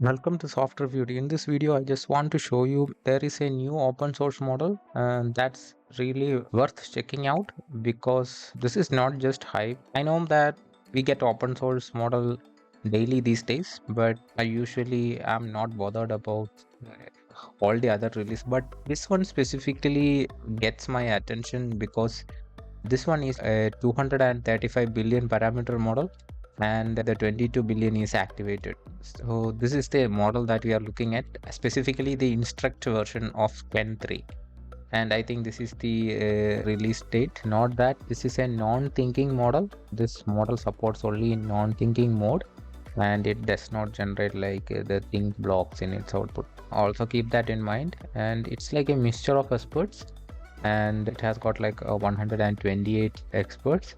Welcome to Software Beauty. In this video, I just want to show you there is a new open source model and that's really worth checking out because this is not just hype. I know that we get open source model daily these days, but I usually am not bothered about all the other release. But this one specifically gets my attention because this one is a 235 billion parameter model and the 22 billion is activated. So this is the model that we are looking at, specifically the instruct version of Qwen 3. And I think this is the release date. Not that this is a non-thinking model. This model supports only in non-thinking mode and it does not generate like the think blocks in its output. Also keep that in mind, and it's like a mixture of experts and it has got like 128 experts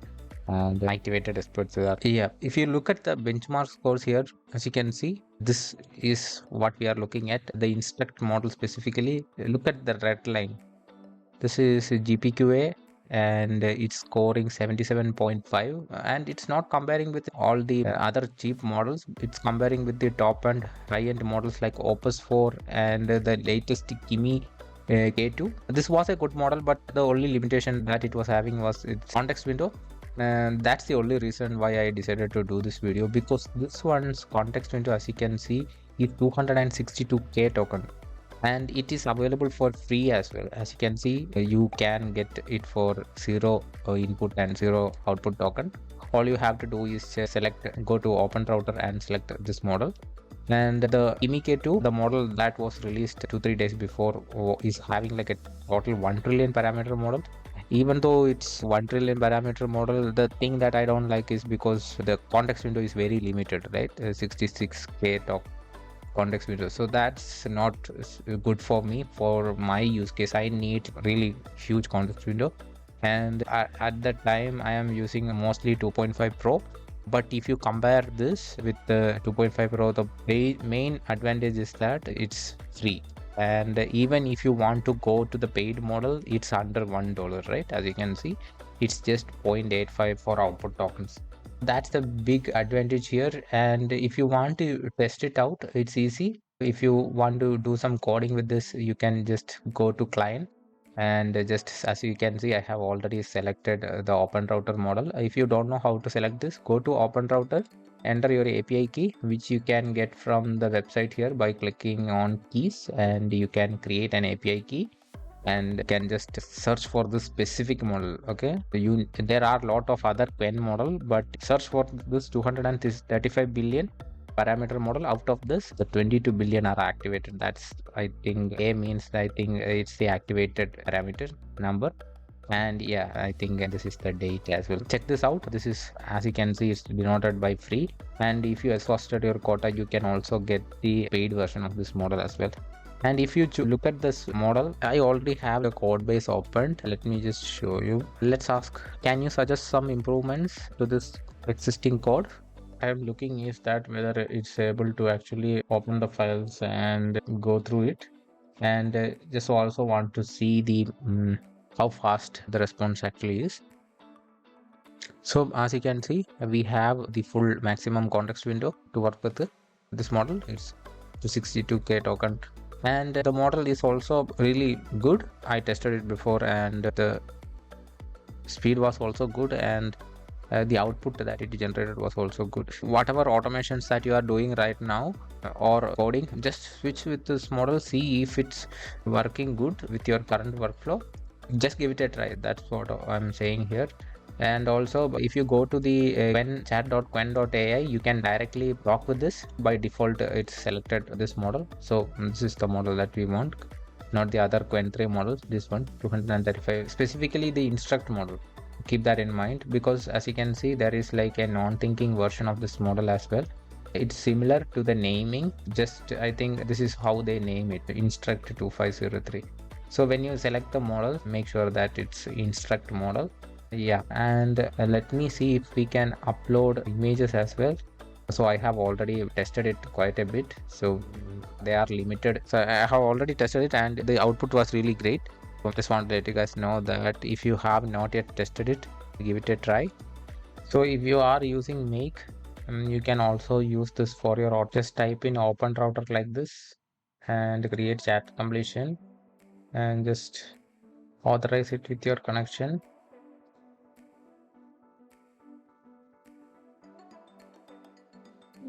and activated experts are. Yeah, if you look at the benchmark scores here, as you can see, this is what we are looking at. The instruct model specifically, look at the red line. This is GPQA and it's scoring 77.5, and it's not comparing with all the other cheap models. It's comparing with the top and high end models like Opus 4 and the latest Kimi K2. This was a good model, but the only limitation that it was having was its context window, and that's the only reason why I decided to do this video, because this one's context window, as you can see, is 262k token and it is available for free as well. As you can see, you can get it for zero input and zero output token. All you have to do is go to open router and select this model. And the Kimi K2, the model that was released 2-3 days before, is having like a total 1 trillion parameter model. Even though it's 1 trillion parameter model, the thing that I don't like is because the context window is very limited, right? 66k context window, so that's not good for me. For my use case, I need really huge context window, and at that time I am using mostly 2.5 Pro. But if you compare this with the 2.5 Pro, the main advantage is that it's free, and even if you want to go to the paid model, it's under $1, right? As you can see, it's just 0.85 for output tokens. That's the big advantage here. And if you want to test it out, it's easy. If you want to do some coding with this, you can just go to client, and just as you can see, I have already selected the open router model. If you don't know how to select this, go to open router, enter your API key, which you can get from the website here by clicking on keys, and you can create an API key and can just search for this specific model. Okay, there are a lot of other Qwen model, but search for this 235 billion parameter model. Out of this, the 22 billion are activated. That's, I think, A means, I think it's the activated parameter number. And yeah, I think this is the date as well. Check this out. This is, as you can see, it's denoted by free, and if you exhausted your quota, you can also get the paid version of this model as well. And if you look at this model, I already have the code base opened. Let me just show you. Let's ask, can you suggest some improvements to this existing code? I am looking is that whether it's able to actually open the files and go through it, and just also want to see the how fast the response actually is. So as you can see, we have the full maximum context window to work with this model. It's 262k token, and the model is also really good. I tested it before and the speed was also good, and the output that it generated was also good. Whatever automations that you are doing right now or coding, just switch with this model, see if it's working good with your current workflow. Just give it a try. That's what I'm saying here. And also, if you go to the chat.qwen.ai, you can directly talk with this. By default, it's selected this model, so this is the model that we want, not the other Qwen 3 models. This one 235, specifically the instruct model. Keep that in mind, because as you can see, there is like a non-thinking version of this model as well. It's similar to the naming, just I think this is how they name it, instruct 2503. So when you select the model, make sure that it's instruct model. Yeah, and let me see if we can upload images as well. So I have already tested it quite a bit, so they are limited. So I have already tested it and the output was really great. So just want to let you guys know that if you have not yet tested it, give it a try. So if you are using Make, You can also use this for your just type in open router like this and create chat completion and just authorize it with your connection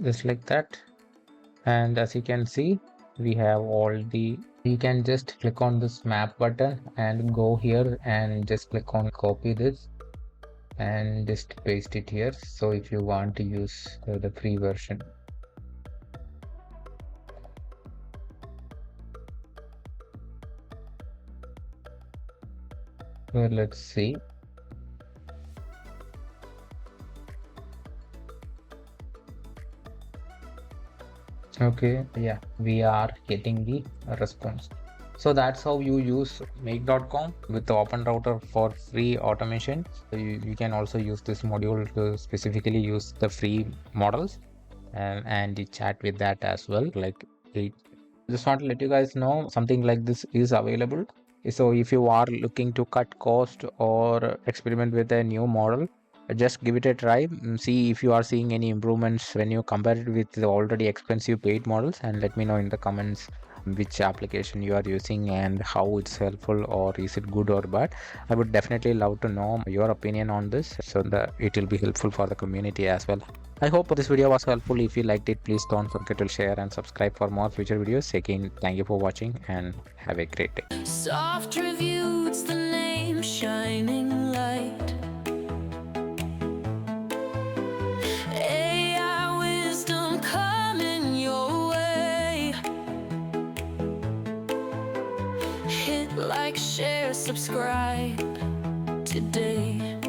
just like that. And as you can see, we have all the, you can just click on this map button and go here and just click on copy this and just paste it here. So if you want to use the free version, let's see. Okay, yeah, we are getting the response. So that's how you use make.com with the open router for free automation. So you can also use this module to specifically use the free models and you chat with that as well. Like, it, just want to let you guys know something like this is available. So if you are looking to cut cost or experiment with a new model, just give it a try. See if you are seeing any improvements when you compare it with the already expensive paid models, and let me know in the comments which application you are using and how it's helpful, or is it good or bad. I would definitely love to know your opinion on this, so that it will be helpful for the community as well. I hope this video was helpful. If you liked it, please don't forget to share and subscribe for more future videos. Again, thank you for watching and have a great day. Soft review, it's the name, shining light. AI wisdom coming your way. Hit like, share, subscribe today.